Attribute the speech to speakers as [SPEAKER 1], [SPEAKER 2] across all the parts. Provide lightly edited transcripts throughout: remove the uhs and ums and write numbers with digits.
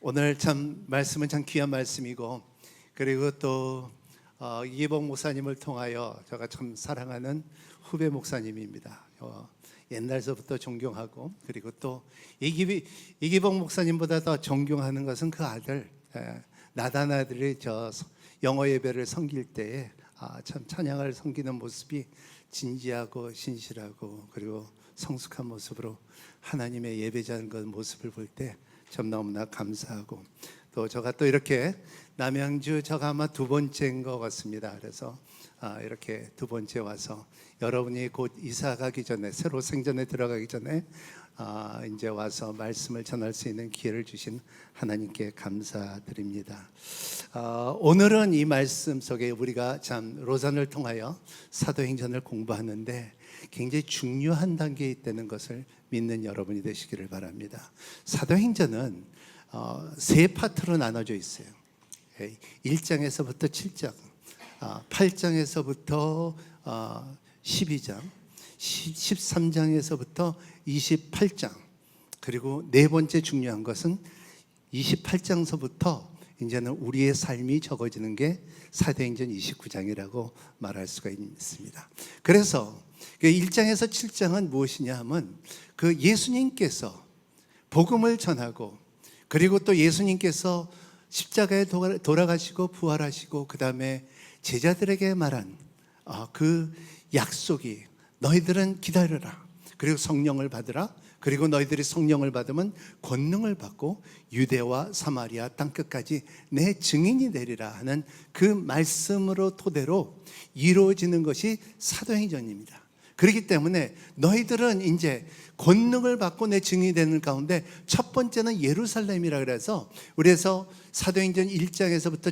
[SPEAKER 1] 오늘 참 말씀은 참 귀한 말씀이고, 그리고 또 이기복 목사님을 통하여 제가 참 사랑하는 후배 목사님입니다. 옛날서부터 존경하고, 그리고 또 이기복 목사님보다 더 존경하는 것은 그 아들, 나단 아들이 저 영어 예배를 섬길 때에 참 찬양을 섬기는 모습이 진지하고 신실하고 그리고 성숙한 모습으로 하나님의 예배자인 그 모습을 볼 때 참 너무나 감사하고, 또 제가 또 이렇게 남양주 제가 아마 두 번째인 것 같습니다. 그래서 이렇게 두 번째 와서 여러분이 곧 이사 가기 전에, 새로 생전에 들어가기 전에 이제 와서 말씀을 전할 수 있는 기회를 주신 하나님께 감사드립니다. 오늘은 이 말씀 속에 우리가 참 로잔을 통하여 사도행전을 공부하는데 굉장히 중요한 단계에 있다는 것을 믿는 여러분이 되시기를 바랍니다. 사도행전은 세 파트로 나눠져 있어요. 1장에서부터 7장, 8장에서부터 12장, 13장에서부터 28장, 그리고 네 번째 중요한 것은 28장서부터 이제는 우리의 삶이 적어지는 게 사도행전 29장이라고 말할 수가 있습니다. 그래서 1장에서 7장은 무엇이냐 하면 그 예수님께서 복음을 전하고, 그리고 또 예수님께서 십자가에 돌아가시고 부활하시고 그 다음에 제자들에게 말한 그 약속이, 너희들은 기다려라, 그리고 성령을 받으라, 그리고 너희들이 성령을 받으면 권능을 받고 유대와 사마리아 땅끝까지 내 증인이 되리라 하는 그 말씀으로 토대로 이루어지는 것이 사도행전입니다. 그렇기 때문에 너희들은 이제 권능을 받고 내 증인이 되는 가운데 첫 번째는 예루살렘이라 그래서, 그래서 사도행전 1장에서부터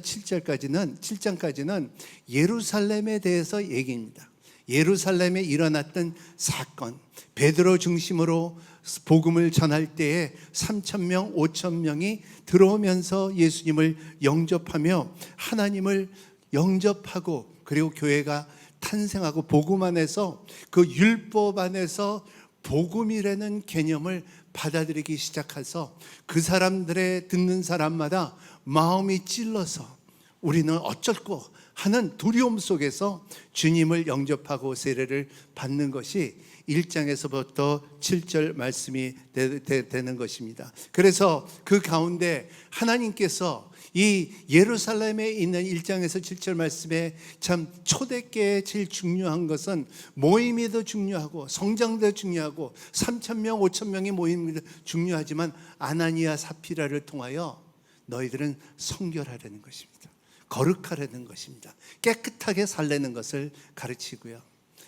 [SPEAKER 1] 7장까지는 예루살렘에 대해서 얘기입니다. 예루살렘에 일어났던 사건, 베드로 중심으로 복음을 전할 때에 3,000명, 5,000명이 들어오면서 예수님을 영접하며 하나님을 영접하고, 그리고 교회가 탄생하고 복음 안에서, 그 율법 안에서 복음이라는 개념을 받아들이기 시작해서 그 사람들의 듣는 사람마다 마음이 찔러서 우리는 어쩔고 하는 두려움 속에서 주님을 영접하고 세례를 받는 것이 1장에서부터 7절 말씀이 되는 것입니다. 그래서 그 가운데 하나님께서 이 예루살렘에 있는 1장에서 7절 말씀에 참 초대교회에 제일 중요한 것은 모임이 더 중요하고 성장도 중요하고 3,000명, 5,000명의 모임이 중요하지만 아나니아 사피라를 통하여 너희들은 성결하라는 것입니다. 거룩하라는 것입니다. 깨끗하게 살라는 것을 가르치고요.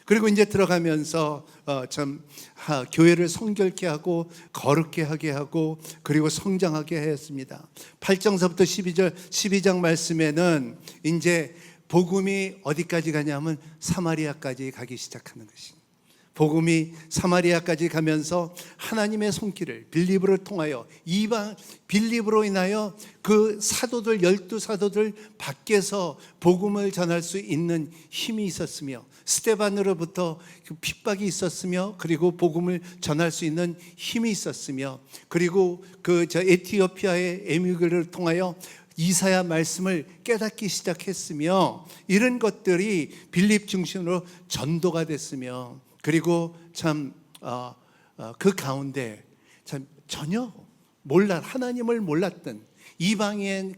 [SPEAKER 1] 그리고 이제 들어가면서 교회를 성결케 하고 거룩게 하게 하고 그리고 성장하게 했습니다. 8장서부터 12장 말씀에는 이제 복음이 어디까지 가냐면 사마리아까지 가기 시작하는 것입니다. 복음이 사마리아까지 가면서 하나님의 손길을 빌립으로 통하여 빌립으로 인하여 그 사도들, 12사도들 밖에서 복음을 전할 수 있는 힘이 있었으며, 스데반으로부터 핍박이 있었으며, 그리고 복음을 전할 수 있는 힘이 있었으며, 그리고 에티오피아의 에미그를 통하여 이사야 말씀을 깨닫기 시작했으며, 이런 것들이 빌립 중심으로 전도가 됐으며, 그리고 참 그 가운데 참 전혀 하나님을 몰랐던 이방인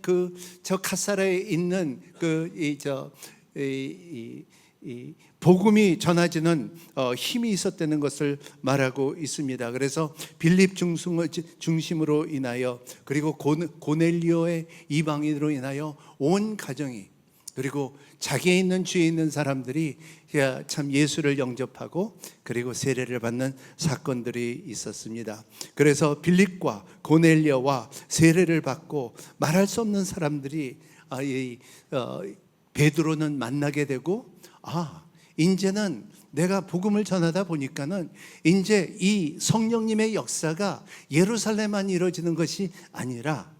[SPEAKER 1] 저 카사라에 있는 복음이 전해지는 힘이 있었다는 것을 말하고 있습니다. 그래서 빌립 중심으로 인하여, 그리고 고넬리오의 이방인으로 인하여 온 가정이, 그리고 자기에 있는 주에 있는 사람들이 참 예수를 영접하고 그리고 세례를 받는 사건들이 있었습니다. 그래서 빌립과 고넬리오와 세례를 받고 말할 수 없는 사람들이 베드로는 만나게 되고, 이제는 내가 복음을 전하다 보니까는 이제 이 성령님의 역사가 예루살렘만 이루어지는 것이 아니라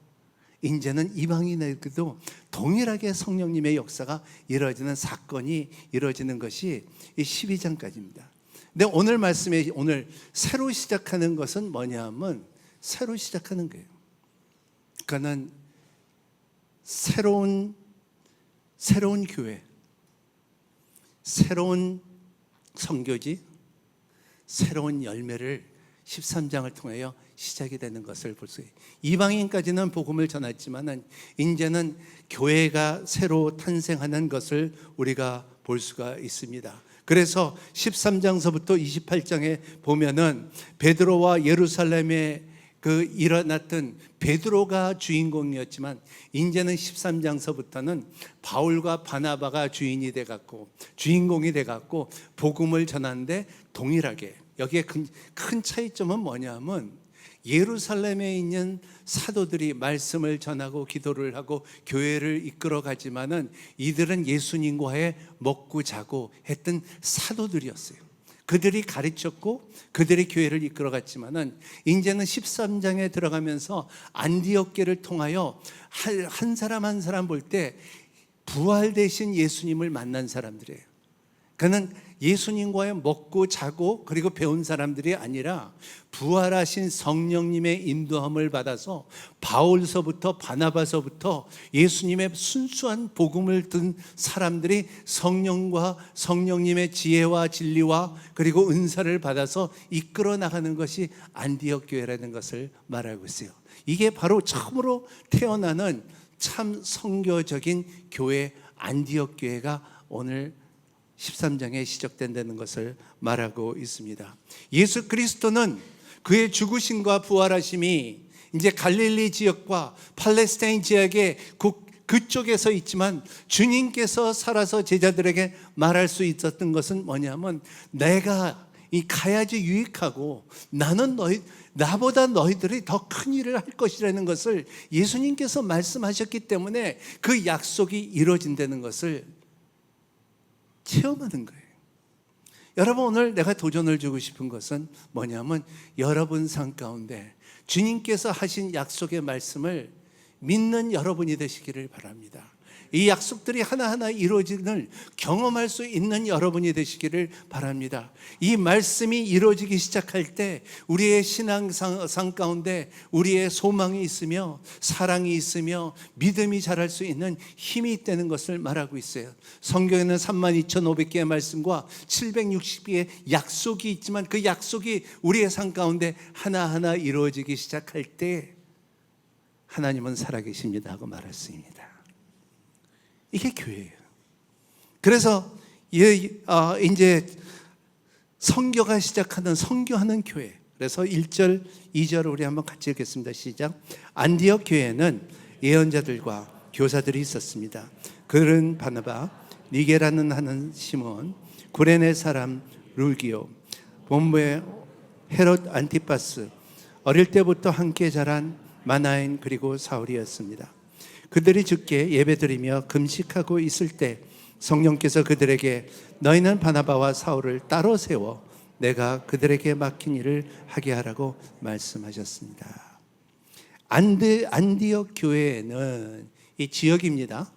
[SPEAKER 1] 이제는 이방인에게도 동일하게 성령님의 역사가 이루어지는 사건이 이루어지는 것이 이 12장까지입니다. 근데 오늘 말씀에 오늘 새로 시작하는 것은 뭐냐 하면 새로 시작하는 거예요. 그러니까는 새로운 교회, 새로운 선교지, 새로운 열매를 13장을 통하여 시작이 되는 것을 볼 수 있어요. 이방인까지는 복음을 전했지만 이제는 교회가 새로 탄생하는 것을 우리가 볼 수가 있습니다. 그래서 13장서부터 28장에 보면은 베드로와 예루살렘에 일어났던 베드로가 주인공이었지만 이제는 13장서부터는 바울과 바나바가 주인공이 돼 갖고 복음을 전하는데 동일하게, 여기에 큰 차이점은 뭐냐면 예루살렘에 있는 사도들이 말씀을 전하고 기도를 하고 교회를 이끌어 가지만은 이들은 예수님과의 먹고 자고 했던 사도들이었어요. 그들이 가르쳤고 그들이 교회를 이끌어 갔지만은 이제는 13장에 들어가면서 안디옥교를 통하여 한 사람 한 사람 볼 때 부활되신 예수님을 만난 사람들이에요. 그는 예수님과의 먹고 자고 그리고 배운 사람들이 아니라 부활하신 성령님의 인도함을 받아서 바울서부터 바나바서부터 예수님의 순수한 복음을 든 사람들이 성령과 성령님의 지혜와 진리와 그리고 은사를 받아서 이끌어 나가는 것이 안디옥 교회라는 것을 말하고 있어요. 이게 바로 처음으로 태어나는 참 선교적인 교회, 안디옥 교회가 오늘 13장에 시작된다는 것을 말하고 있습니다. 예수 그리스도는 그의 죽으심과 부활하심이 이제 갈릴리 지역과 팔레스타인 지역의 그쪽에서 있지만 주님께서 살아서 제자들에게 말할 수 있었던 것은 뭐냐면 내가 가야지 유익하고 나는 나보다 너희들이 더 큰 일을 할 것이라는 것을 예수님께서 말씀하셨기 때문에 그 약속이 이루어진다는 것을 체험하는 거예요. 여러분, 오늘 내가 도전을 주고 싶은 것은 뭐냐면 여러분 삶 가운데 주님께서 하신 약속의 말씀을 믿는 여러분이 되시기를 바랍니다. 이 약속들이 하나하나 이루어지는 경험할 수 있는 여러분이 되시기를 바랍니다. 이 말씀이 이루어지기 시작할 때 우리의 신앙상 가운데 우리의 소망이 있으며 사랑이 있으며 믿음이 자랄 수 있는 힘이 있다는 것을 말하고 있어요. 성경에는 32,500개의 말씀과 760개의 약속이 있지만 그 약속이 우리의 삶 가운데 하나하나 이루어지기 시작할 때 하나님은 살아계십니다 하고 말했습니다. 이게 교회예요. 그래서 이제 선교가 시작하는 선교하는 교회. 그래서 1절, 2절을 우리 한번 같이 읽겠습니다. 시작. 안디옥 교회는 예언자들과 교사들이 있었습니다. 그들은 바나바, 니게라는 하는 시몬, 구레네 사람 룰기오, 본부의 헤롯 안티파스, 어릴 때부터 함께 자란 마나엔 그리고 사울이었습니다. 그들이 주께 예배드리며 금식하고 있을 때 성령께서 그들에게 너희는 바나바와 사울을 따로 세워 내가 그들에게 맡긴 일을 하게 하라고 말씀하셨습니다. 안디옥 교회는 이 지역입니다.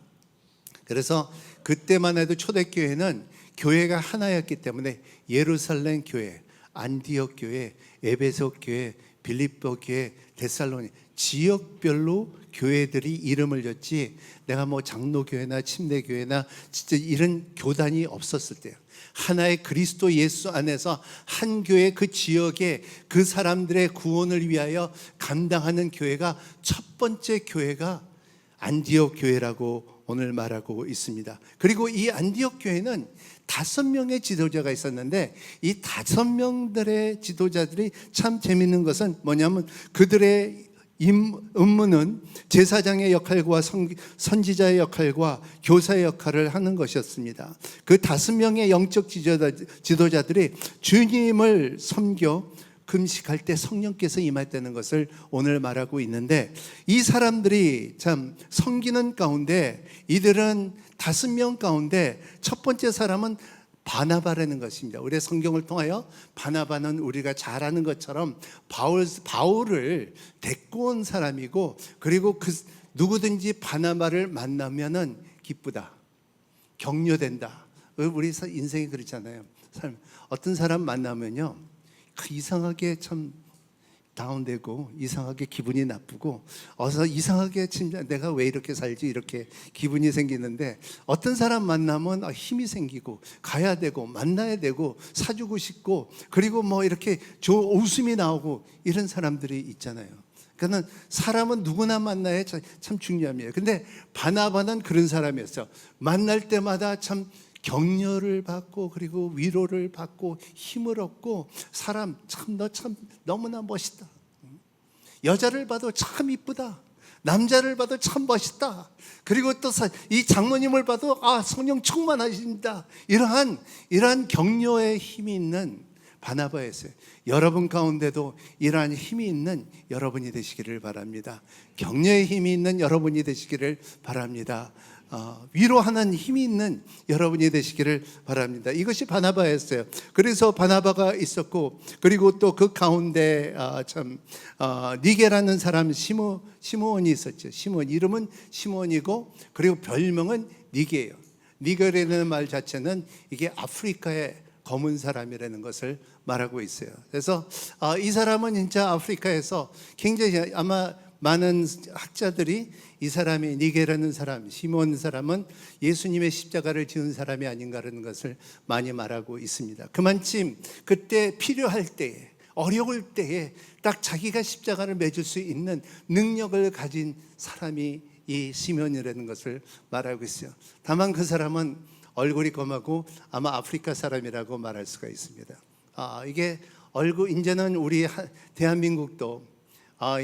[SPEAKER 1] 그래서 그때만 해도 초대교회는 교회가 하나였기 때문에 예루살렘 교회, 안디옥 교회, 에베소 교회, 빌립보 교회, 데살로니 지역별로 교회들이 이름을 줬지 내가 뭐 장로교회나 침례교회나 진짜 이런 교단이 없었을 때요. 하나의 그리스도 예수 안에서 한 교회 그 지역에 그 사람들의 구원을 위하여 감당하는 교회가 첫 번째 교회가 안디옥 교회라고 오늘 말하고 있습니다. 그리고 이 안디옥 교회는 5명의 지도자가 있었는데 이 5명들의 지도자들이 참 재밌는 것은 뭐냐면 그들의 임무는 제사장의 역할과 선지자의 역할과 교사의 역할을 하는 것이었습니다. 그 5명의 영적 지도자들이 주님을 섬겨 금식할 때 성령께서 임했다는 것을 오늘 말하고 있는데 이 사람들이 참 섬기는 가운데 이들은 5명 가운데 첫 번째 사람은 바나바라는 것입니다. 우리의 성경을 통하여 바나바는 우리가 잘 아는 것처럼 바울을 데리고 온 사람이고 그리고 누구든지 바나바를 만나면은 기쁘다, 격려된다. 우리 인생이 그렇잖아요. 어떤 사람 만나면요 이상하게 참 다운되고 이상하게 기분이 나쁘고 어서 이상하게 진짜 내가 왜 이렇게 살지 이렇게 기분이 생기는데, 어떤 사람 만나면 힘이 생기고 가야 되고 만나야 되고 사주고 싶고 그리고 뭐 이렇게 웃음이 나오고 이런 사람들이 있잖아요. 그러니까 사람은 누구나 만나야 참 중요합니다. 근데 바나바는 그런 사람이었어요. 만날 때마다 참 격려를 받고 그리고 위로를 받고 힘을 얻고, 사람 참 너 참 너무나 멋있다, 여자를 봐도 참 이쁘다, 남자를 봐도 참 멋있다, 그리고 또 이 장모님을 봐도 성령 충만하십니다, 이러한 격려의 힘이 있는 바나바였어요. 여러분 가운데도 이러한 힘이 있는 여러분이 되시기를 바랍니다. 격려의 힘이 있는 여러분이 되시기를 바랍니다. 위로하는 힘이 있는 여러분이 되시기를 바랍니다. 이것이 바나바였어요. 그래서 바나바가 있었고, 그리고 또 그 가운데 니게라는 사람 시므온이 있었죠. 시므온, 이름은 시므온이고 그리고 별명은 니게예요. 니게라는 말 자체는 이게 아프리카의 검은 사람이라는 것을 말하고 있어요. 그래서 이 사람은 진짜 아프리카에서 굉장히, 아마 많은 학자들이 이 사람이, 니게라는 사람, 시몬 사람은 예수님의 십자가를 지은 사람이 아닌가라는 것을 많이 말하고 있습니다. 그만큼 그때 필요할 때에, 어려울 때에 딱 자기가 십자가를 맺을 수 있는 능력을 가진 사람이 이 시몬이라는 것을 말하고 있어요. 다만 그 사람은 얼굴이 검하고 아마 아프리카 사람이라고 말할 수가 있습니다. 이게 이제는 우리 대한민국도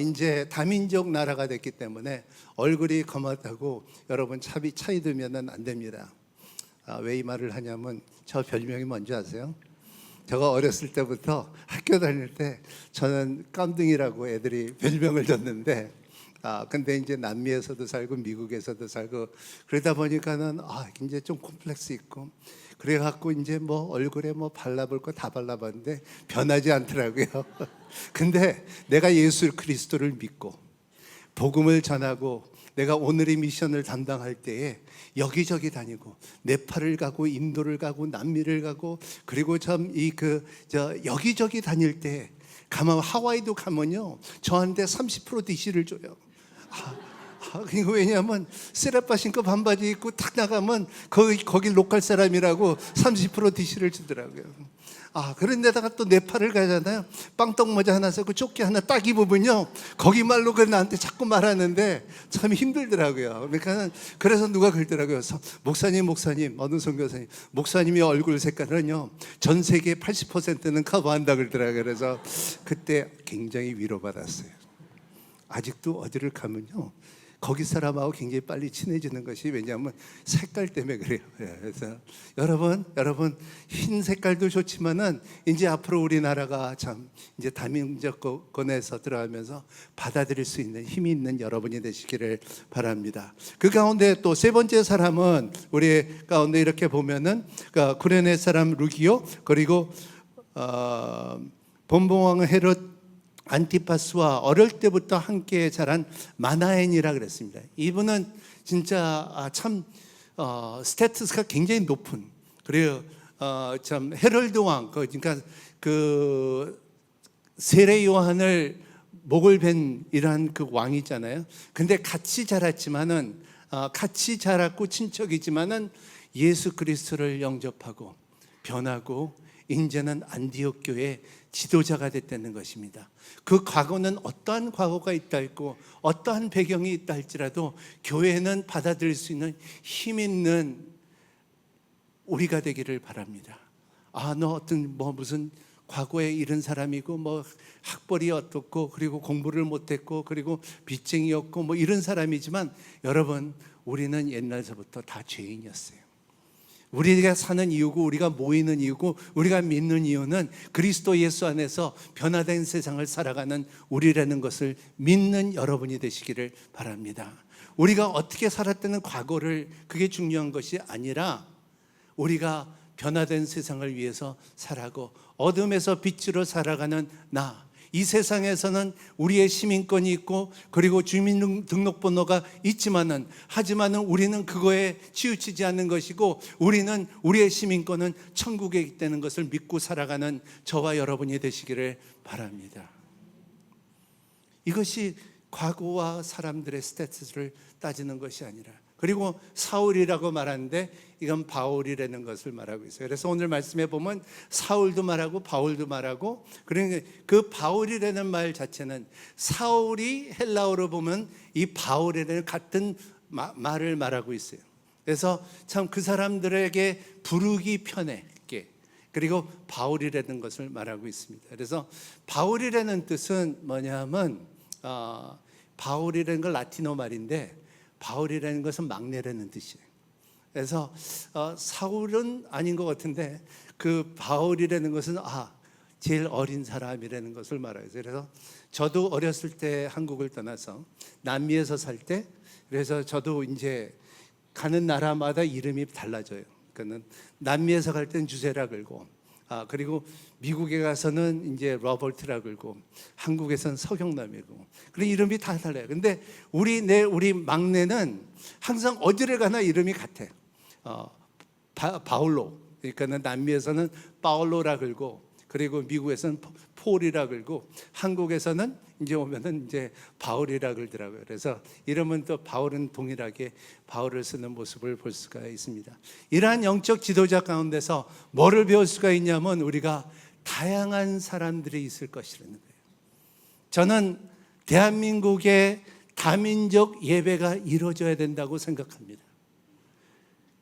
[SPEAKER 1] 이제 다민족 나라가 됐기 때문에 얼굴이 검하다고 여러분 차이 들면 안 됩니다. 왜 이 말을 하냐면, 저 별명이 뭔지 아세요? 제가 어렸을 때부터 학교 다닐 때 저는 깜둥이라고 애들이 별명을 줬는데, 근데 이제 남미에서도 살고 미국에서도 살고 그러다 보니까는 이제 좀 콤플렉스 있고, 그래갖고 이제 뭐 얼굴에 뭐 발라볼 거 다 발라봤는데 변하지 않더라고요. 근데 내가 예수 그리스도를 믿고 복음을 전하고 내가 오늘의 미션을 담당할 때에 여기저기 다니고 네팔을 가고 인도를 가고 남미를 가고 그리고 여기저기 다닐 때 가면, 하와이도 가면요 저한테 30% DC를 줘요. 그리고 왜냐하면 세라빠 신고 반바지 입고 탁 나가면 거기 로컬 사람이라고 30% DC를 주더라고요. 그런데다가 또 네팔을 가잖아요. 빵떡 모자 하나 쓰고 조끼 하나 딱 입으면요 거기 말로 나한테 자꾸 말하는데 참 힘들더라고요. 그래서 누가 그러더라고요. 목사님 어느 선교사님, 목사님의 얼굴 색깔은요 전 세계 80%는 커버한다 그러더라고요. 그래서 그때 굉장히 위로받았어요. 아직도 어디를 가면요 거기 사람하고 굉장히 빨리 친해지는 것이, 왜냐하면 색깔 때문에 그래요. 그래서 여러분 흰 색깔도 좋지만은 이제 앞으로 우리나라가 참 이제 다민족권에서 들어가면서 받아들일 수 있는 힘이 있는 여러분이 되시기를 바랍니다. 그 가운데 또 세 번째 사람은 우리 가운데 이렇게 보면은 구레네 사람 루기오, 그리고 본봉왕 헤롯 안티파스와 어릴 때부터 함께 자란 마나엔이라 그랬습니다. 이분은 진짜 참 스테투스가 굉장히 높은, 그래요. 참 헤럴드 왕, 그러니까 그 세례 요한을 목을 벤 이러한 그 왕이잖아요. 근데 같이 자랐지만은 같이 자랐고 친척이지만은 예수 그리스도를 영접하고 변하고 이제는 안디옥 교회 지도자가 됐다는 것입니다. 그 과거는 어떠한 과거가 있다 했고 어떠한 배경이 있다 할지라도 교회는 받아들일 수 있는 힘 있는 우리가 되기를 바랍니다. 너 무슨 과거에 이런 사람이고 학벌이 어떻고 그리고 공부를 못했고 그리고 빚쟁이였고 이런 사람이지만, 여러분 우리는 옛날서부터 다 죄인이었어요. 우리가 사는 이유고 우리가 모이는 이유고 우리가 믿는 이유는 그리스도 예수 안에서 변화된 세상을 살아가는 우리라는 것을 믿는 여러분이 되시기를 바랍니다. 우리가 어떻게 살았다는 과거를, 그게 중요한 것이 아니라 우리가 변화된 세상을 위해서 살아가고 어둠에서 빛으로 살아가는 이 세상에서는 우리의 시민권이 있고 그리고 주민등록번호가 하지만은 우리는 그거에 치우치지 않는 것이고, 우리의 시민권은 천국에 있다는 것을 믿고 살아가는 저와 여러분이 되시기를 바랍니다. 이것이 과거와 사람들의 스테이터스를 따지는 것이 아니라, 그리고 사울이라고 말하는데 이건 바울이라는 것을 말하고 있어요. 그래서 오늘 말씀에 보면 사울도 말하고 바울도 말하고, 그러니까 그 바울이라는 말 자체는 사울이 헬라어로 보면 이 바울이라는 같은 말을 말하고 있어요. 그래서 참 그 사람들에게 부르기 편하게, 그리고 바울이라는 것을 말하고 있습니다. 그래서 바울이라는 뜻은 뭐냐면 바울이라는 건 라틴어 말인데 바울이라는 것은 막내라는 뜻이에요. 그래서 사울은 아닌 것 같은데 그 바울이라는 것은 제일 어린 사람이라는 것을 말해요. 그래서 저도 어렸을 때 한국을 떠나서 남미에서 살 때, 그래서 저도 이제 가는 나라마다 이름이 달라져요. 그러니까 남미에서 갈 때는 주세라 그러고, 그리고 미국에 가서는 이제 로버트라 그러고, 한국에서는 서경남이고, 그런 이름이 다 달라요. 근데 우리 막내는 항상 어디를 가나 이름이 같아. 바울로. 그러니까 남미에서는 파울로라 그러고, 그리고 미국에서는 폴이라 그러고, 한국에서는 이제 오면은 이제 바울이라 그러더라고요. 그래서 이름은 또 바울은 동일하게 바울을 쓰는 모습을 볼 수가 있습니다. 이러한 영적 지도자 가운데서 뭐를 배울 수가 있냐면 우리가 다양한 사람들이 있을 것이라는 거예요. 저는 대한민국의 다민족 예배가 이루어져야 된다고 생각합니다.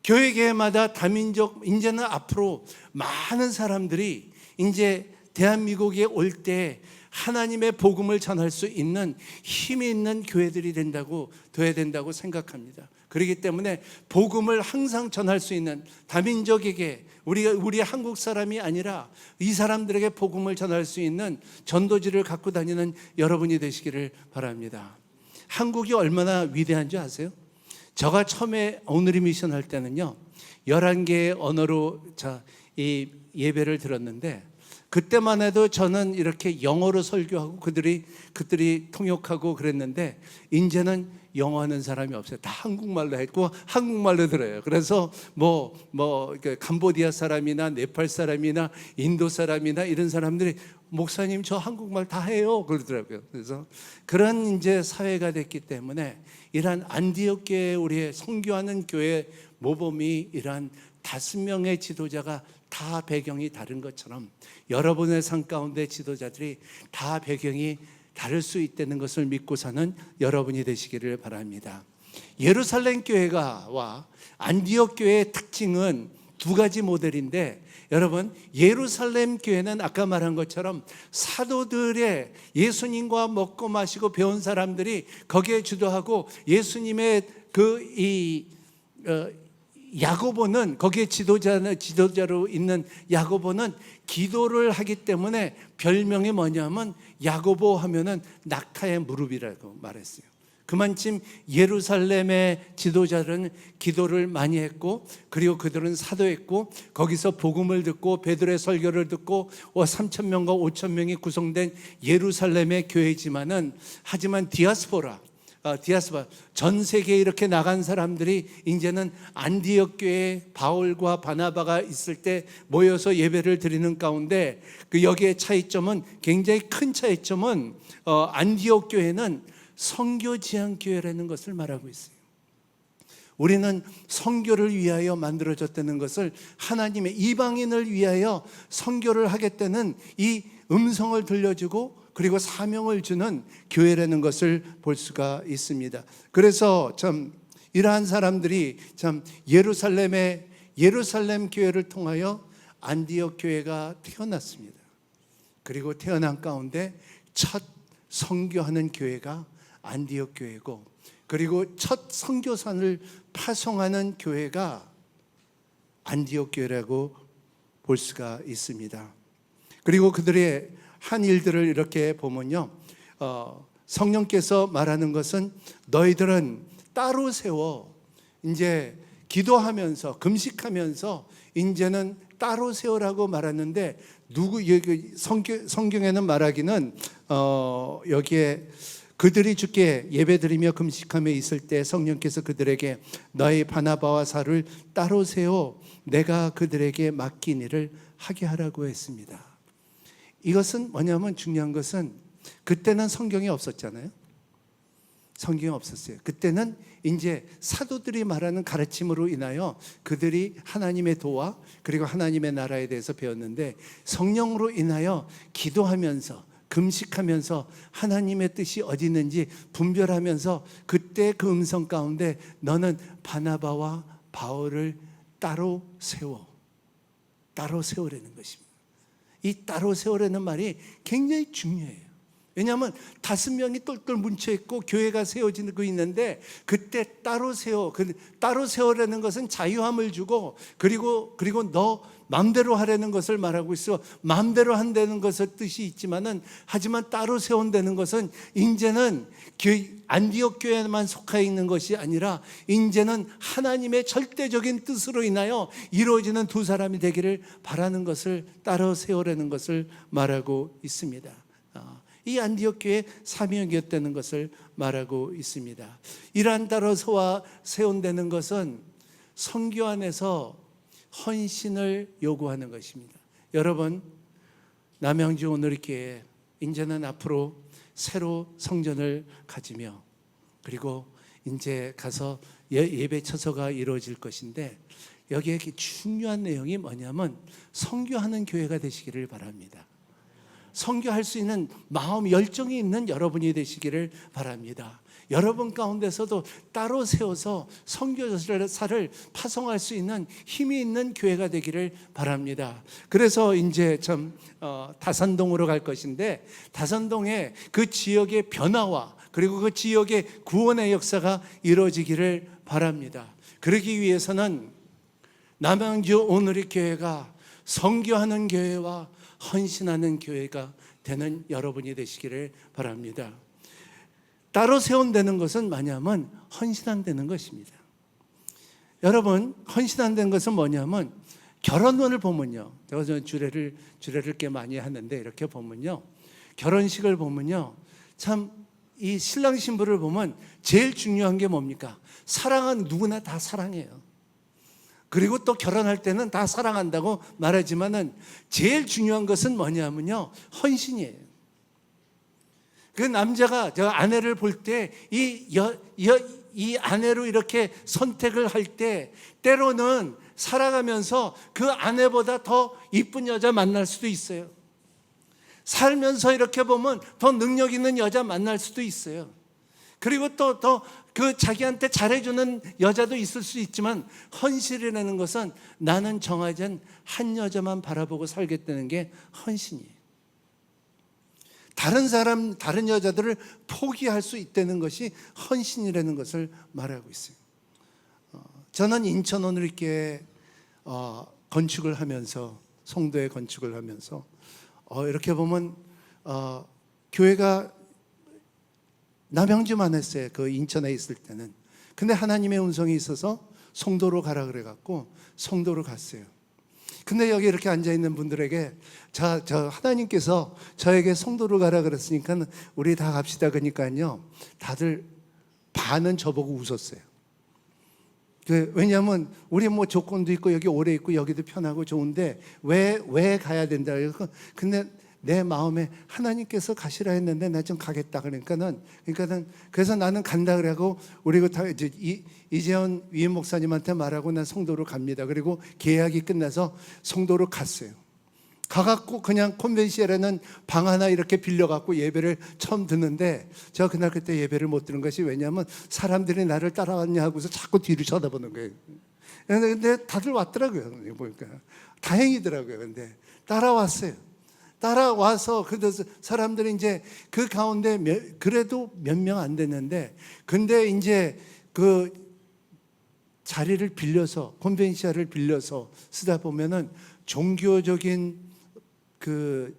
[SPEAKER 1] 교회계마다 다민족, 이제는 앞으로 많은 사람들이 이제 대한민국에 올 때 하나님의 복음을 전할 수 있는 힘이 있는 교회들이 돼야 된다고 생각합니다. 그렇기 때문에 복음을 항상 전할 수 있는, 다민족에게, 우리 한국 사람이 아니라 이 사람들에게 복음을 전할 수 있는 전도지를 갖고 다니는 여러분이 되시기를 바랍니다. 한국이 얼마나 위대한 줄 아세요? 제가 처음에 오늘의 미션 할 때는요 11개의 언어로 이 예배를 들었는데, 그때만 해도 저는 이렇게 영어로 설교하고 그들이 통역하고 그랬는데, 이제는 영어 하는 사람이 없어요. 다 한국말로 했고 한국말로 들어요. 그래서 캄보디아 사람이나 네팔 사람이나 인도 사람이나 이런 사람들이 목사님 저 한국말 다 해요 그러더라고요. 그래서 그런 이제 사회가 됐기 때문에 이러한 안디옥 교회, 우리의 선교하는 교회 모범이 이러한 5명의 지도자가 다 배경이 다른 것처럼 여러분의 삶 가운데 지도자들이 다 배경이 다를 수 있다는 것을 믿고 사는 여러분이 되시기를 바랍니다. 예루살렘 교회와 안디옥 교회의 특징은 2가지 모델인데, 여러분 예루살렘 교회는 아까 말한 것처럼 사도들의, 예수님과 먹고 마시고 배운 사람들이 거기에 주도하고, 예수님의 야고보는, 거기에 지도자로 있는 야고보는 기도를 하기 때문에 별명이 뭐냐면 야고보 하면은 낙타의 무릎이라고 말했어요. 그만큼 예루살렘의 지도자들은 기도를 많이 했고, 그리고 그들은 사도했고, 거기서 복음을 듣고 베드로의 설교를 듣고 3,000명과 5,000명이 구성된 예루살렘의 교회지만은, 하지만 디아스포라, 전 세계에 이렇게 나간 사람들이 이제는 안디옥 교회에 바울과 바나바가 있을 때 모여서 예배를 드리는 가운데, 여기에 차이점은, 굉장히 큰 차이점은 안디옥 교회는 선교 지향 교회라는 것을 말하고 있어요. 우리는 선교를 위하여 만들어졌다는 것을, 하나님의 이방인을 위하여 선교를 하겠다는 이 음성을 들려주고, 그리고 사명을 주는 교회라는 것을 볼 수가 있습니다. 그래서 참 이러한 사람들이 참 예루살렘 교회를 통하여 안디옥 교회가 태어났습니다. 그리고 태어난 가운데 첫 선교하는 교회가 안디옥 교회고, 그리고 첫 선교산을 파송하는 교회가 안디옥 교회라고 볼 수가 있습니다. 그리고 그들의 한 일들을 이렇게 보면요, 성령께서 말하는 것은 너희들은 따로 세워, 이제 기도하면서 금식하면서 이제는 따로 세우라고 말하는데, 성경에는 말하기는 여기에 그들이 주께 예배드리며 금식하며 있을 때 성령께서 그들에게 너희 바나바와 사울을 따로 세워 내가 그들에게 맡긴 일을 하게 하라고 했습니다. 이것은 뭐냐면, 중요한 것은 그때는 성경이 없었잖아요. 성경이 없었어요. 그때는 이제 사도들이 말하는 가르침으로 인하여 그들이 하나님의 도와 그리고 하나님의 나라에 대해서 배웠는데, 성령으로 인하여 기도하면서 금식하면서 하나님의 뜻이 어디 있는지 분별하면서 그때 그 음성 가운데 너는 바나바와 바울을 따로 세우라는 것입니다. 이 따로 세우라는 말이 굉장히 중요해요. 왜냐하면 5명이 똘똘 뭉쳐있고 교회가 세워지고 있는데, 그때 따로 세우라는 것은 자유함을 주고 그리고 너 마음대로 하라는 것을 말하고 있어. 마음대로 한다는 것의 뜻이 있지만은, 하지만 따로 세운다는 것은 이제는 안디옥 교회에만 속해 있는 것이 아니라 이제는 하나님의 절대적인 뜻으로 인하여 이루어지는 두 사람이 되기를 바라는 것을 따로 세우라는 것을 말하고 있습니다. 이 안디옥 교회의 사명이었다는 것을 말하고 있습니다. 이러한 따로 세운다는 것은 선교 안에서 헌신을 요구하는 것입니다. 여러분, 남양주 오늘교회 이제는 앞으로 새로 성전을 가지며 그리고 이제 가서 예배 처소가 이루어질 것인데, 여기에 중요한 내용이 뭐냐면 선교하는 교회가 되시기를 바랍니다. 선교할 수 있는 마음, 열정이 있는 여러분이 되시기를 바랍니다. 여러분 가운데서도 따로 세워서 선교사를 파송할 수 있는 힘이 있는 교회가 되기를 바랍니다. 그래서 이제 다산동으로 갈 것인데, 다산동의 그 지역의 변화와 그리고 그 지역의 구원의 역사가 이루어지기를 바랍니다. 그러기 위해서는 남양주 오늘의 교회가 선교하는 교회와 헌신하는 교회가 되는 여러분이 되시기를 바랍니다. 따로 세운다는 것은 뭐냐면 헌신한다는 것입니다. 여러분, 헌신한다는 것은 뭐냐면, 결혼을 보면요, 제가 주례를 꽤 많이 하는데, 이렇게 보면요, 결혼식을 보면요, 참 이 신랑 신부를 보면 제일 중요한 게 뭡니까? 사랑은 누구나 다 사랑해요. 그리고 또 결혼할 때는 다 사랑한다고 말하지만은 제일 중요한 것은 뭐냐면요, 헌신이에요. 그 남자가 저 아내를 볼 때 이 아내로 이렇게 선택을 할 때, 때로는 살아가면서 그 아내보다 더 이쁜 여자 만날 수도 있어요. 살면서 이렇게 보면 더 능력 있는 여자 만날 수도 있어요. 그리고 또 그 자기한테 잘해주는 여자도 있을 수 있지만, 헌신이라는 것은 나는 정하지 한 여자만 바라보고 살겠다는 게 헌신이에요. 다른 여자들을 포기할 수 있다는 것이 헌신이라는 것을 말하고 있어요. 저는 인천 오늘교회 건축을 하면서, 송도에 건축을 하면서 이렇게 보면 교회가 남양주만 했어요. 그 인천에 있을 때는. 근데 하나님의 음성이 있어서 송도로 가라 그래갖고 송도로 갔어요. 근데 여기 이렇게 앉아있는 분들에게 저 하나님께서 저에게 송도로 가라 그랬으니까 우리 다 갑시다 그러니까요, 다들 반은 저보고 웃었어요. 왜냐하면 우리 뭐 조건도 있고 여기 오래 있고 여기도 편하고 좋은데 왜 가야 된다. 근데 내 마음에 하나님께서 가시라 했는데 나 좀 가겠다. 그러니까는 그래서 나는 간다 그러고, 우리 이제 이재원 위임 목사님한테 말하고 난 송도로 갑니다. 그리고 계약이 끝나서 송도로 갔어요. 가갖고 그냥 컨벤시엘에는 방 하나 이렇게 빌려갖고 예배를 처음 듣는데, 제가 그때 예배를 못 드는 것이 왜냐하면 사람들이 나를 따라왔냐 하고서 자꾸 뒤를 쳐다보는 거예요. 근데 다들 왔더라고요. 보니까 다행이더라고요. 근데 따라왔어요. 따라와서 그래서 사람들이 이제 그 가운데 그래도 몇 명 안 됐는데, 근데 이제 그 자리를 빌려서 컨벤시아를 빌려서 쓰다 보면은 종교적인 그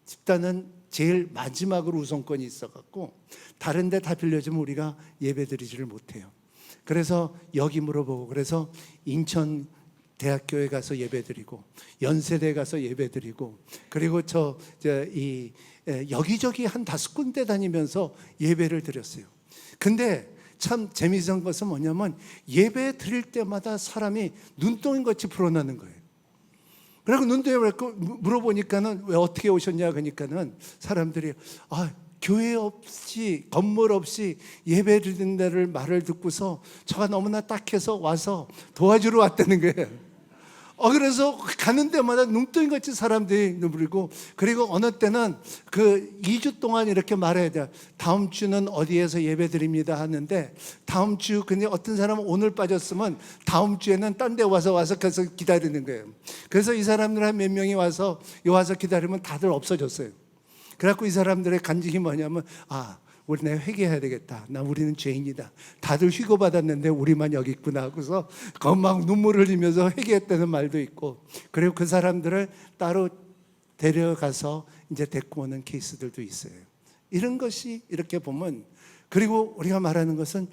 [SPEAKER 1] 집단은 제일 마지막으로 우선권이 있어갖고 다른 데 다 빌려주면 우리가 예배 드리지를 못해요. 그래서 여기 물어보고, 그래서 인천 대학교에 가서 예배드리고 연세대 가서 예배드리고, 그리고 여기저기 한 5군데 다니면서 예배를 드렸어요. 근데 참 재미있는 것은 뭐냐면, 예배 드릴 때마다 사람이 눈덩이같이 불어나는 거예요. 그리고 눈뜨여 물어보니까는 왜 어떻게 오셨냐 그러니까는 사람들이 교회 없이 건물 없이 예배 드리는 데를 말을 듣고서 저가 너무나 딱해서 와서 도와주러 왔다는 거예요. 그래서 가는 데마다 눈덩이같이 사람들이 누르고, 그리고 어느 때는 그 2주 동안 이렇게 말해야 돼요. 다음 주는 어디에서 예배 드립니다 하는데, 다음 주 근데 어떤 사람은 오늘 빠졌으면 다음 주에는 딴 데 와서 계속 기다리는 거예요. 그래서 이 사람들 한 몇 명이 와서 기다리면 다들 없어졌어요. 그래갖고 이 사람들의 간증이 뭐냐면, 우리 내가 회개해야 되겠다. 우리는 죄인이다. 다들 휴거 받았는데 우리만 여기 있구나 하고서 막 눈물을 흘리면서 회개했다는 말도 있고, 그리고 그 사람들을 따로 데려가서 이제 데리고 오는 케이스들도 있어요. 이런 것이 이렇게 보면, 그리고 우리가 말하는 것은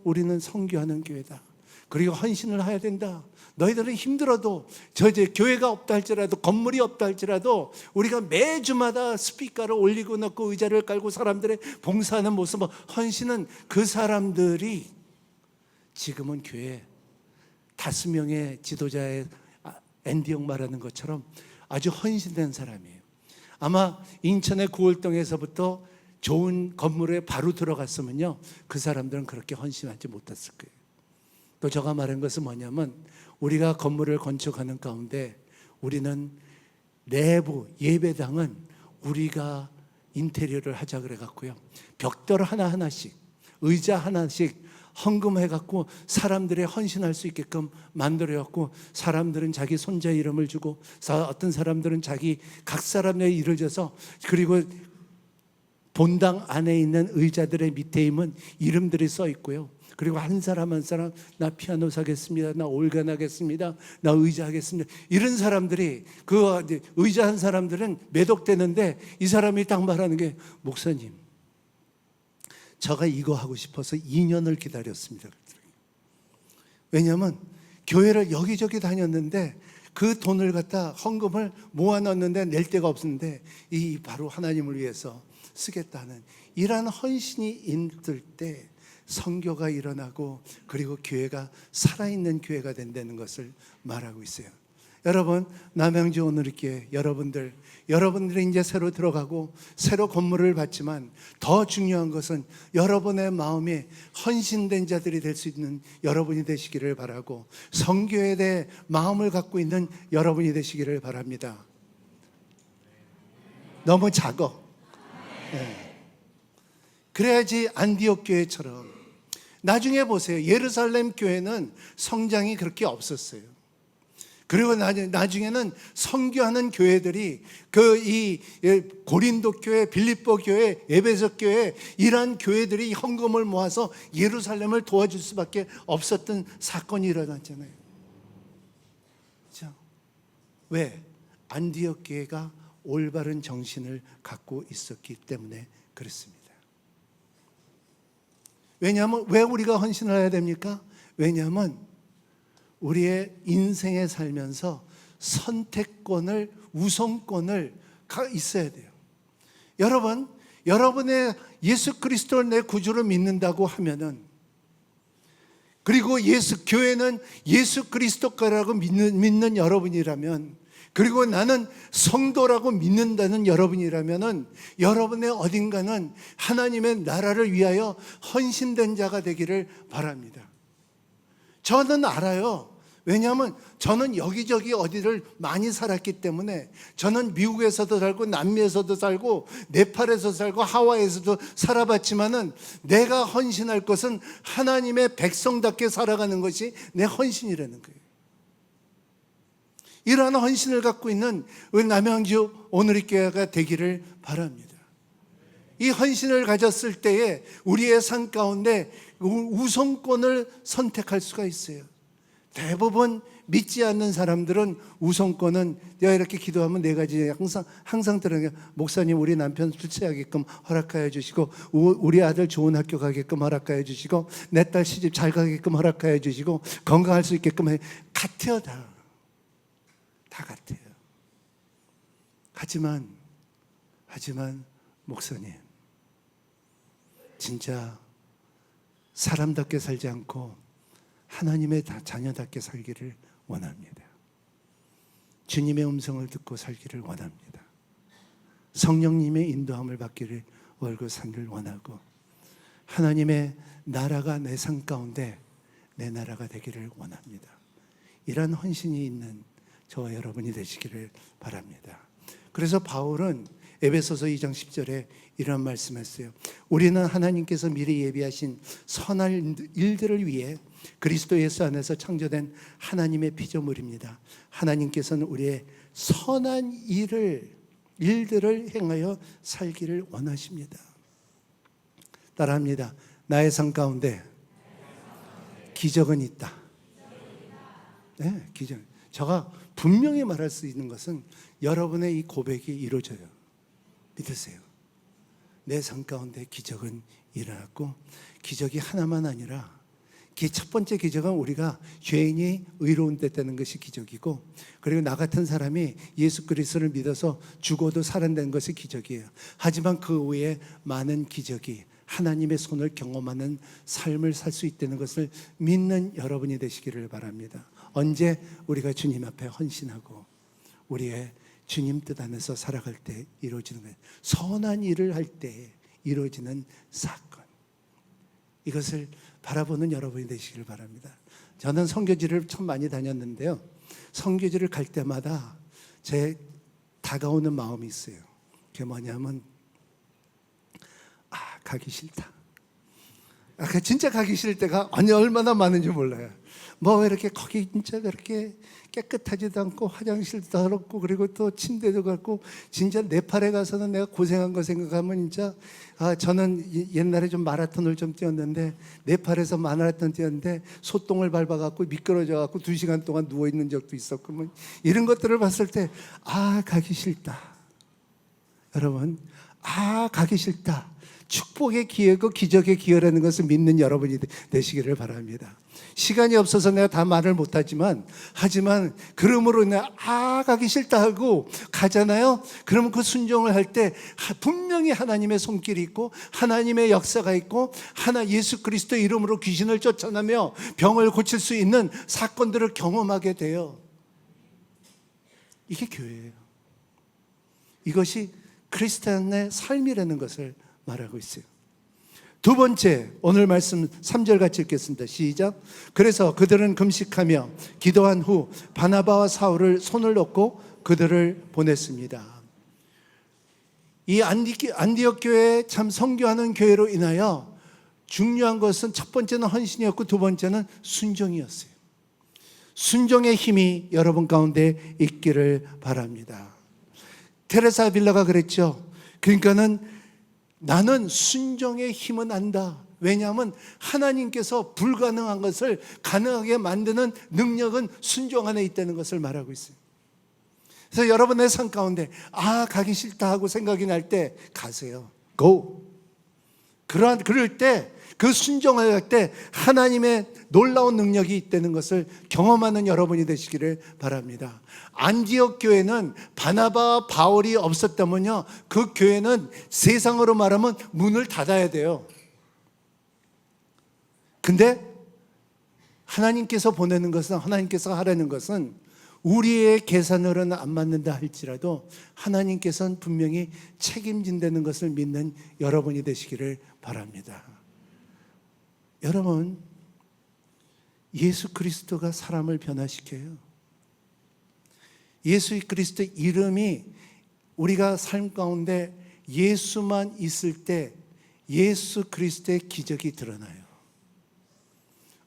[SPEAKER 1] 우리는 선교하는 교회다. 그리고 헌신을 해야 된다. 너희들은 힘들어도 이제 교회가 없다 할지라도, 건물이 없다 할지라도 우리가 매주마다 스피커를 올리고 놓고 의자를 깔고 사람들의 봉사하는 모습, 헌신은 그 사람들이 지금은 교회 5명의 지도자의 앤디 형 말하는 것처럼 아주 헌신된 사람이에요. 아마 인천의 구월동에서부터 좋은 건물에 바로 들어갔으면요, 그 사람들은 그렇게 헌신하지 못했을 거예요. 또 제가 말한 것은 뭐냐면, 우리가 건물을 건축하는 가운데 우리는 내부 예배당은 우리가 인테리어를 하자 그래 갖고요, 벽돌 하나하나씩, 의자 하나씩 헌금해 갖고 사람들이 헌신할 수 있게끔 만들어 갖고, 사람들은 자기 손자 이름을 주고, 어떤 사람들은 각 사람의 이름을 줘서, 그리고 본당 안에 있는 의자들의 밑에 이름들이 써 있고요. 그리고 한 사람 한 사람, 나 피아노 사겠습니다, 나 올간 하겠습니다, 나 의자 하겠습니다, 이런 사람들이, 그 의자 한 사람들은 매독되는데 이 사람이 딱 말하는 게, 목사님, 제가 이거 하고 싶어서 2년을 기다렸습니다. 왜냐하면 교회를 여기저기 다녔는데 그 돈을 갖다 헌금을 모아놨는데 낼 데가 없었는데, 이 바로 하나님을 위해서 쓰겠다는 이러한 헌신이 있을 때 선교가 일어나고, 그리고 교회가 살아있는 교회가 된다는 것을 말하고 있어요. 여러분, 남양주 오늘교회 여러분들이 이제 새로 들어가고 새로 건물을 받지만, 더 중요한 것은 여러분의 마음이 헌신된 자들이 될 수 있는 여러분이 되시기를 바라고, 선교에 대해 마음을 갖고 있는 여러분이 되시기를 바랍니다. 너무 작어. 네. 그래야지 안디옥 교회처럼. 나중에 보세요. 예루살렘 교회는 성장이 그렇게 없었어요. 그리고 나중에는 선교하는 교회들이 이 고린도 교회, 빌립보 교회, 에베소 교회, 이러한 교회들이 헌금을 모아서 예루살렘을 도와줄 수밖에 없었던 사건이 일어났잖아요. 그렇죠? 왜? 안디옥 교회가 올바른 정신을 갖고 있었기 때문에 그렇습니다. 왜냐하면 왜 우리가 헌신을 해야 됩니까? 왜냐하면 우리의 인생에 살면서 선택권을, 우선권을 있어야 돼요. 여러분, 여러분의 예수 그리스도를 내 구주로 믿는다고 하면은, 그리고 교회는 예수 그리스도가라고 믿는 여러분이라면, 그리고 나는 성도라고 믿는다는 여러분이라면은, 여러분의 어딘가는 하나님의 나라를 위하여 헌신된 자가 되기를 바랍니다. 저는 알아요. 왜냐하면 저는 여기저기 어디를 많이 살았기 때문에, 저는 미국에서도 살고 남미에서도 살고 네팔에서 살고 하와이에서도 살아봤지만은, 내가 헌신할 것은 하나님의 백성답게 살아가는 것이 내 헌신이라는 거예요. 이러한 헌신을 갖고 있는 우리 남양주 오늘의 교회가 되기를 바랍니다. 이 헌신을 가졌을 때에 우리의 삶 가운데 우선권을 선택할 수가 있어요. 대부분 믿지 않는 사람들은 우선권은, 내가 이렇게 기도하면 4가지 항상 들어요. 목사님, 우리 남편 출세하게끔 허락하여 주시고, 우리 아들 좋은 학교 가게끔 허락하여 주시고, 내 딸 시집 잘 가게끔 허락하여 주시고, 건강할 수 있게끔 해. 같아요. 다 같아요. 하지만 목사님, 진짜 사람답게 살지 않고 하나님의 자녀답게 살기를 원합니다. 주님의 음성을 듣고 살기를 원합니다. 성령님의 인도함을 받기를 월고 살기를 원하고, 하나님의 나라가 내 삶 가운데 내 나라가 되기를 원합니다. 이런 헌신이 있는 저와 여러분이 되시기를 바랍니다. 그래서 바울은 에베소서 2장 10절에 이런 말씀했어요. 우리는 하나님께서 미리 예비하신 선한 일들을 위해 그리스도 예수 안에서 창조된 하나님의 피조물입니다. 하나님께서는 우리의 선한 일들을 행하여 살기를 원하십니다. 따라합니다. 나의 삶 가운데 기적은 있다. 네, 기적. 제가 분명히 말할 수 있는 것은 여러분의 이 고백이 이루어져요. 믿으세요. 내 삶 가운데 기적은 일어났고, 기적이 하나만 아니라 첫 번째 기적은 우리가 죄인이 의로운 때 되는 것이 기적이고, 그리고 나 같은 사람이 예수 그리스도를 믿어서 죽어도 살아낸 것이 기적이에요. 하지만 그 외에 많은 기적이 하나님의 손을 경험하는 삶을 살 수 있다는 것을 믿는 여러분이 되시기를 바랍니다. 언제 우리가 주님 앞에 헌신하고 우리의 주님 뜻 안에서 살아갈 때 이루어지는 거예요. 선한 일을 할 때 이루어지는 사건, 이것을 바라보는 여러분이 되시길 바랍니다. 저는 선교지를 참 많이 다녔는데요, 선교지를 갈 때마다 제 다가오는 마음이 있어요. 그게 뭐냐면, 가기 싫다. 진짜 가기 싫을 때가 얼마나 많은지 몰라요. 뭐 이렇게 거기 진짜 그렇게 깨끗하지도 않고 화장실도 더럽고, 그리고 또 침대도 같고, 진짜 네팔에 가서는 내가 고생한 거 생각하면 진짜, 저는 옛날에 좀 마라톤을 좀 뛰었는데, 네팔에서 마라톤 뛰었는데 소똥을 밟아갖고 미끄러져갖고 2시간 동안 누워있는 적도 있었고, 뭐 이런 것들을 봤을 때 가기 싫다. 여러분, 가기 싫다. 축복의 기회고 기적의 기회라는 것을 믿는 여러분이 되시기를 바랍니다. 시간이 없어서 내가 다 말을 못하지만, 그러므로 내가 가기 싫다 하고 가잖아요. 그러면 그 순종을 할 때 분명히 하나님의 손길이 있고 하나님의 역사가 있고, 예수 그리스도 이름으로 귀신을 쫓아내며 병을 고칠 수 있는 사건들을 경험하게 돼요. 이게 교회예요. 이것이 크리스찬의 삶이라는 것을 말하고 있어요. 두 번째, 오늘 말씀 3절 같이 읽겠습니다. 시작. 그래서 그들은 금식하며 기도한 후 바나바와 사울을 손을 놓고 그들을 보냈습니다. 이 안디옥 교회 참 선교하는 교회로 인하여 중요한 것은 첫 번째는 헌신이었고, 두 번째는 순종이었어요. 순종의 힘이 여러분 가운데 있기를 바랍니다. 테레사 빌라가 그랬죠. 그러니까는 나는 순종의 힘은 안다. 왜냐하면 하나님께서 불가능한 것을 가능하게 만드는 능력은 순종 안에 있다는 것을 말하고 있어요. 그래서 여러분의 삶 가운데 가기 싫다 하고 생각이 날 때 가세요. Go. 그럴 때, 그 순종을 할 때 하나님의 놀라운 능력이 있다는 것을 경험하는 여러분이 되시기를 바랍니다. 안디옥 교회는 바나바와 바울이 없었다면요, 그 교회는 세상으로 말하면 문을 닫아야 돼요. 근데 하나님께서 보내는 것은, 하나님께서 하라는 것은 우리의 계산으로는 안 맞는다 할지라도 하나님께서는 분명히 책임진다는 것을 믿는 여러분이 되시기를 바랍니다. 여러분, 예수 그리스도가 사람을 변화시켜요. 예수 그리스도 이름이, 우리가 삶 가운데 예수만 있을 때 예수 그리스도의 기적이 드러나요.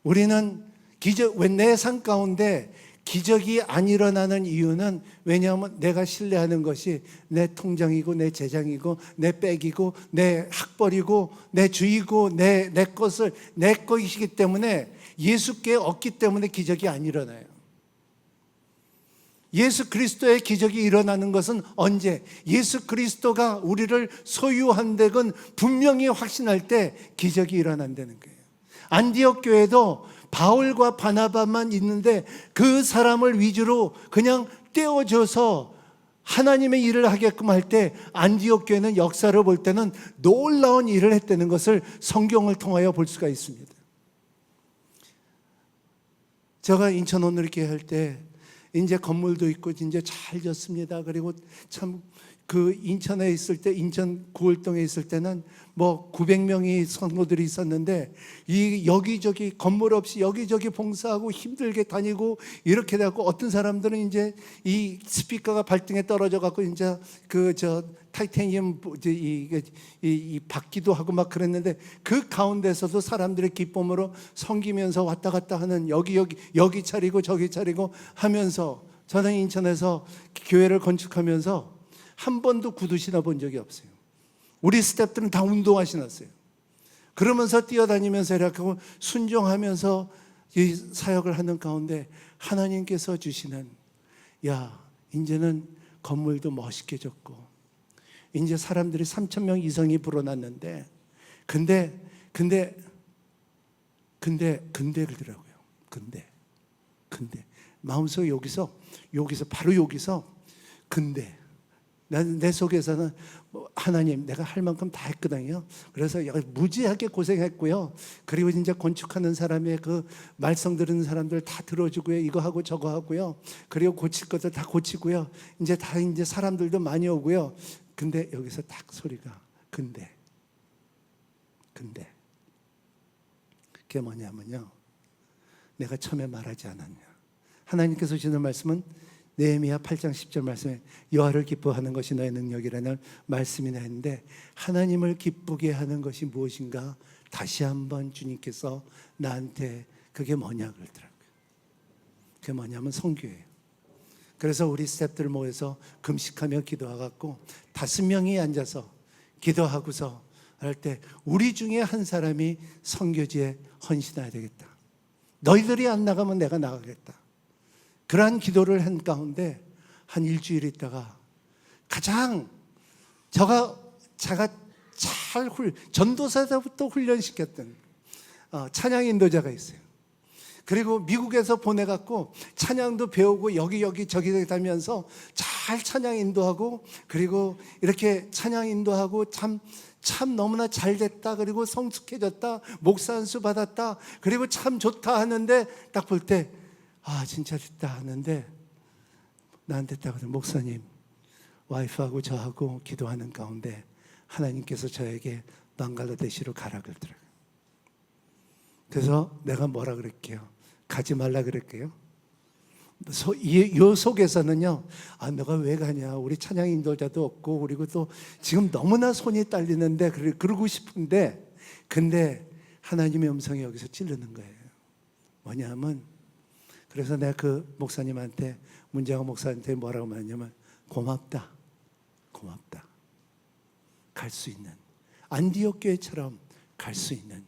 [SPEAKER 1] 우리는 내 삶 가운데 기적이 안 일어나는 이유는, 왜냐하면 내가 신뢰하는 것이 내 통장이고 내 재장이고 내 백이고 내 학벌이고 내 주이고 내 것을 내 것이기 때문에, 예수께 없기 때문에 기적이 안 일어나요. 예수 그리스도의 기적이 일어나는 것은 언제? 예수 그리스도가 우리를 소유한 덱은 분명히 확신할 때 기적이 일어난다는 거예요. 안디옥 교회도 바울과 바나바만 있는데 그 사람을 위주로 그냥 떼어줘서 하나님의 일을 하게끔 할 때, 안디옥 교회는 역사를 볼 때는 놀라운 일을 했다는 것을 성경을 통하여 볼 수가 있습니다. 제가 인천 온누리교회 할 때 이제 건물도 있고 이제 잘 졌습니다. 그리고 참 그 인천에 있을 때, 인천 구월동에 있을 때는 뭐 900명이 성도들이 있었는데 이 여기저기 건물 없이 여기저기 봉사하고 힘들게 다니고 이렇게 되고, 어떤 사람들은 이제 이 스피커가 발등에 떨어져 갖고 이제 그 타이타늄 이 받기도 하고 막 그랬는데, 그 가운데서도 사람들의 기쁨으로 섬기면서 왔다 갔다 하는, 여기 차리고 저기 차리고 하면서, 저는 인천에서 교회를 건축하면서 한 번도 구두 신어본 적이 없어요. 우리 스태프들은 다 운동화 신었어요. 그러면서 뛰어다니면서 이렇게 순종하면서 이 사역을 하는 가운데 하나님께서 주시는, 야, 이제는 건물도 멋있게 졌고 이제 사람들이 3,000명 이상이 불어났는데, 근데 그러더라고요. 근데 마음속에 여기서 바로 여기서 내 속에서는 하나님, 내가 할 만큼 다 했거든요. 그래서 무지하게 고생했고요. 그리고 이제 건축하는 사람의 그 말썽 들은 사람들 다 들어주고요. 이거 하고 저거 하고요. 그리고 고칠 것도 다 고치고요. 이제 사람들도 많이 오고요. 근데 여기서 딱 소리가 근데 그게 뭐냐면요, 내가 처음에 말하지 않았냐. 하나님께서 주시는 말씀은 느헤미야 8장 10절 말씀에 여호와를 기뻐하는 것이 너의 능력이라는 말씀이 나있는데, 하나님을 기쁘게 하는 것이 무엇인가 다시 한번 주님께서 나한테 그게 뭐냐 그러더라고요. 그게 뭐냐면 선교예요. 그래서 우리 스태프들 모여서 금식하며 기도하고 5명이 앉아서 기도하고서 할 때, 우리 중에 한 사람이 선교지에 헌신해야 되겠다. 너희들이 안 나가면 내가 나가겠다. 그러한 기도를 한 가운데 한 일주일 있다가 가장 제가 잘 전도사부터 훈련시켰던 찬양 인도자가 있어요. 그리고 미국에서 보내갖고 찬양도 배우고 여기 저기 다니면서 잘 찬양 인도하고, 그리고 이렇게 찬양 인도하고 참 너무나 잘 됐다, 그리고 성숙해졌다, 목사 안수 받았다, 그리고 참 좋다 하는데, 딱 볼 때 진짜 됐다 하는데, 나한테 딱 그래, 목사님, 와이프하고 저하고 기도하는 가운데 하나님께서 저에게 방글라데시로 가라 그러더라고요. 그래서 내가 뭐라 그럴게요? 가지 말라 그럴게요. 이 속에서는요, 너가 왜 가냐, 우리 찬양 인도자도 없고, 그리고 또 지금 너무나 손이 딸리는데 그러고 싶은데, 근데 하나님의 음성이 여기서 찌르는 거예요. 뭐냐면, 그래서 내가 그 목사님한테, 문재영 목사한테 뭐라고 말했냐면, 고맙다. 갈 수 있는, 안디옥 교회처럼 갈 수 있는,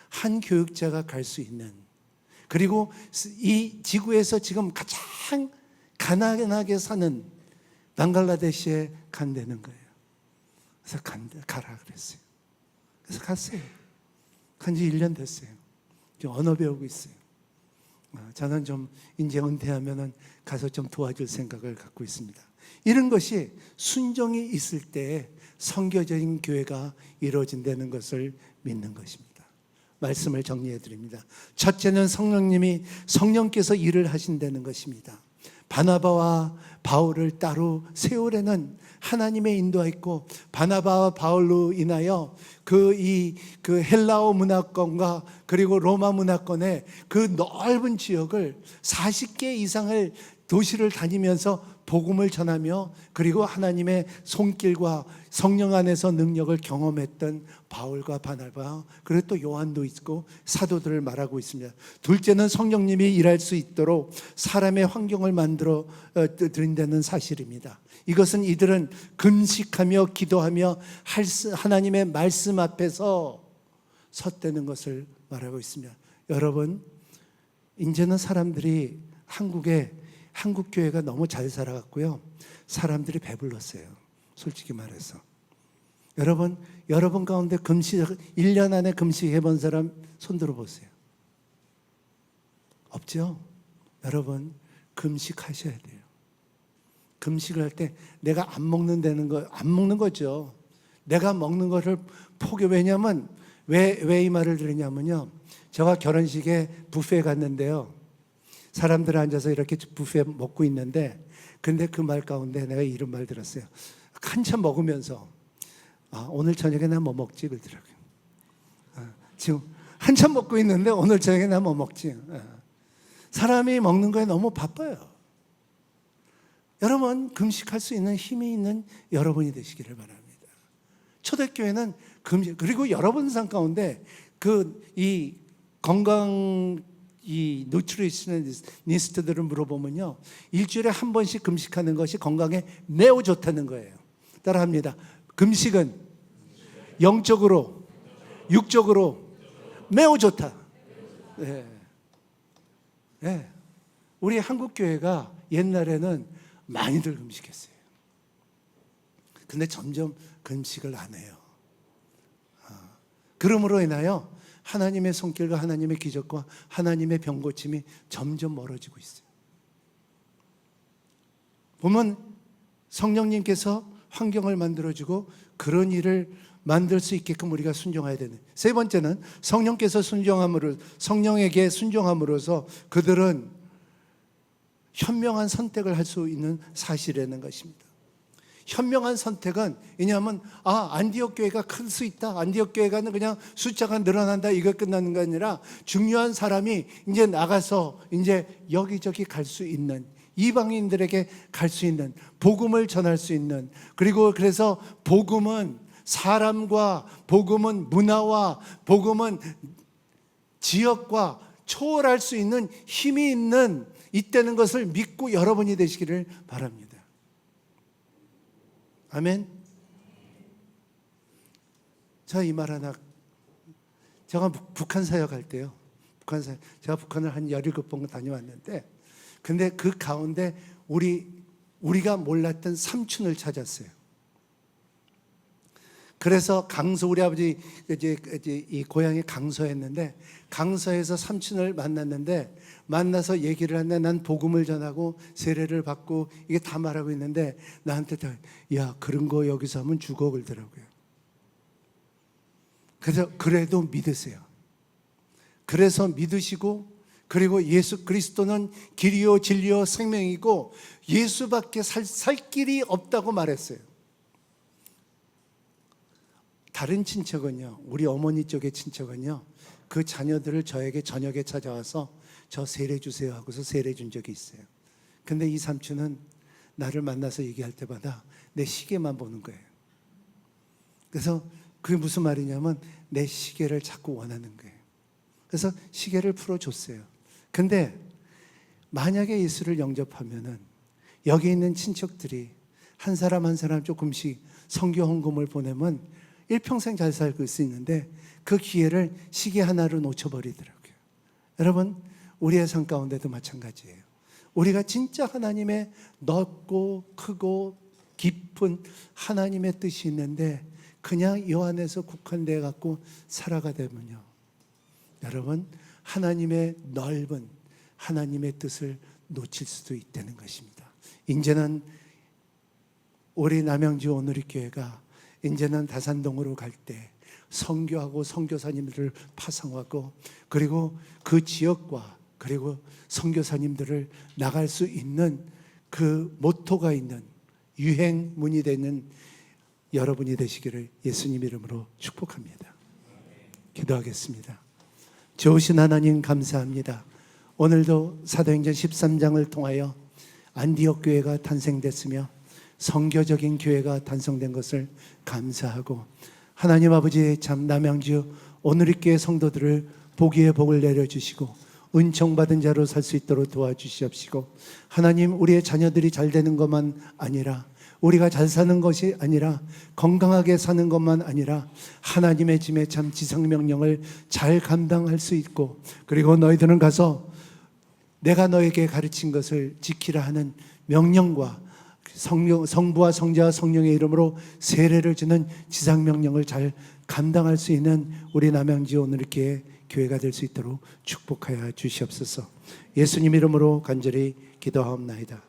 [SPEAKER 1] 한 교육자가 갈 수 있는, 그리고 이 지구에서 지금 가장 가난하게 사는 방글라데시에 간다는 거예요. 그래서 가라 그랬어요. 그래서 갔어요. 간지 1년 됐어요. 지금 언어 배우고 있어요. 저는 좀 이제 은퇴하면은 가서 좀 도와줄 생각을 갖고 있습니다. 이런 것이 순종이 있을 때 선교적인 교회가 이루어진다는 것을 믿는 것입니다. 말씀을 정리해 드립니다. 첫째는 성령께서 일을 하신다는 것입니다. 바나바와 바울을 따로 세우려는 하나님의 인도가 있고, 바나바와 바울로 인하여 그 헬라어 문화권과 그리고 로마 문화권의 그 넓은 지역을 40개 이상을 도시를 다니면서 복음을 전하며, 그리고 하나님의 손길과 성령 안에서 능력을 경험했던 바울과 바나바, 그리고 또 요한도 있고 사도들을 말하고 있습니다. 둘째는 성령님이 일할 수 있도록 사람의 환경을 만들어 드린다는 사실입니다. 이것은 이들은 금식하며 기도하며 하나님의 말씀 앞에서 섰다는 것을 말하고 있습니다. 여러분, 이제는 사람들이 한국 교회가 너무 잘 살아갔고요, 사람들이 배불렀어요. 솔직히 말해서. 여러분 가운데 1년 안에 금식해본 사람 손 들어보세요. 없죠? 여러분, 금식하셔야 돼요. 금식을 할 때 내가 안 먹는 거죠. 내가 먹는 거를 왜냐면 왜 이 말을 드리냐면요, 제가 결혼식에 뷔페에 갔는데요, 사람들 앉아서 이렇게 뷔페 먹고 있는데, 근데 그 말 가운데 내가 이런 말 들었어요. 한참 먹으면서 오늘 저녁에 나 뭐 먹지 그러더라고요. 지금 한참 먹고 있는데 오늘 저녁에 나 뭐 먹지. 사람이 먹는 거에 너무 바빠요. 여러분, 금식할 수 있는 힘이 있는 여러분이 되시기를 바랍니다. 초대교회는 금식, 그리고 여러분 삶 가운데 이 건강 이 누트리셔니스트들을 물어보면요, 일주일에 한 번씩 금식하는 것이 건강에 매우 좋다는 거예요. 따라합니다. 금식은 영적으로, 육적으로 매우 좋다. 네. 네. 우리 한국 교회가 옛날에는 많이들 금식했어요. 근데 점점 금식을 안 해요. 그러므로 인하여 하나님의 손길과 하나님의 기적과 하나님의 병고침이 점점 멀어지고 있어요. 보면 성령님께서 환경을 만들어주고 그런 일을 만들 수 있게끔 우리가 순종해야 되는. 세 번째는 성령께서 성령에게 순종함으로써 그들은 현명한 선택을 할 수 있는 사실이라는 것입니다. 현명한 선택은 왜냐하면 안디옥 교회가 클 수 있다, 안디옥 교회가 그냥 숫자가 늘어난다, 이거 끝나는 게 아니라 중요한 사람이 이제 나가서 이제 여기저기 갈 수 있는, 이방인들에게 갈 수 있는, 복음을 전할 수 있는, 그리고 그래서 복음은 사람과 복음은 문화와 복음은 지역과 초월할 수 있는 힘이 있는 있다는 것을 믿고 여러분이 되시기를 바랍니다. 아멘. 자, 이 말 하나. 제가 북한 사역할 때요, 제가 북한을 한 17번 다녀왔는데, 근데 그 가운데 우리가 몰랐던 삼촌을 찾았어요. 그래서 강서, 우리 아버지 이제 이 고향이 강서였는데, 강서에서 삼촌을 만났는데, 만나서 얘기를 하는데 난 복음을 전하고 세례를 받고 이게 다 말하고 있는데 나한테 야, 그런 거 여기서 하면 죽어 그러더라고요. 그래서 그래도 믿으세요. 그래서 믿으시고, 그리고 예수 그리스도는 길이요 진리요 생명이고 예수밖에 살 길이 없다고 말했어요. 다른 친척은요, 우리 어머니 쪽의 친척은요, 그 자녀들을 저에게 저녁에 찾아와서 저 세례 주세요 하고서 세례 준 적이 있어요. 근데 이 삼촌은 나를 만나서 얘기할 때마다 내 시계만 보는 거예요. 그래서 그게 무슨 말이냐면 내 시계를 자꾸 원하는 거예요. 그래서 시계를 풀어줬어요. 근데 만약에 예수를 영접하면은 여기 있는 친척들이 한 사람 한 사람 조금씩 선교 헌금을 보내면 일평생 잘 살고 있을 수 있는데 그 기회를 시계 하나로 놓쳐버리더라고요. 여러분, 우리의 삶 가운데도 마찬가지예요. 우리가 진짜 하나님의 넓고 크고 깊은 하나님의 뜻이 있는데 그냥 이 안에서 국한되어 갖고 살아가 되면요, 여러분, 하나님의 넓은 하나님의 뜻을 놓칠 수도 있다는 것입니다. 이제는 우리 남양주 오누리교회가 이제는 다산동으로 갈 때 선교하고 선교사님들을 파송하고, 그리고 그 지역과 그리고 선교사님들을 나갈 수 있는 그 모토가 있는 유행문이 되는 여러분이 되시기를 예수님 이름으로 축복합니다. 기도하겠습니다. 좋으신 하나님 감사합니다. 오늘도 사도행전 13장을 통하여 안디옥 교회가 탄생됐으며 선교적인 교회가 탄생된 것을 감사하고, 하나님 아버지, 참 남양주 오누리교회 성도들을 복위의 복을 내려주시고 은총받은 자로 살 수 있도록 도와주시옵시고, 하나님, 우리의 자녀들이 잘 되는 것만 아니라, 우리가 잘 사는 것이 아니라, 건강하게 사는 것만 아니라 하나님의 짐에 참 지상명령을 잘 감당할 수 있고, 그리고 너희들은 가서 내가 너에게 가르친 것을 지키라 하는 명령과 성부와 성자와 성령의 이름으로 세례를 주는 지상명령을 잘 감당할 수 있는 우리 남양주 오누리교회 교회가 될 수 있도록 축복하여 주시옵소서. 예수님 이름으로 간절히 기도하옵나이다.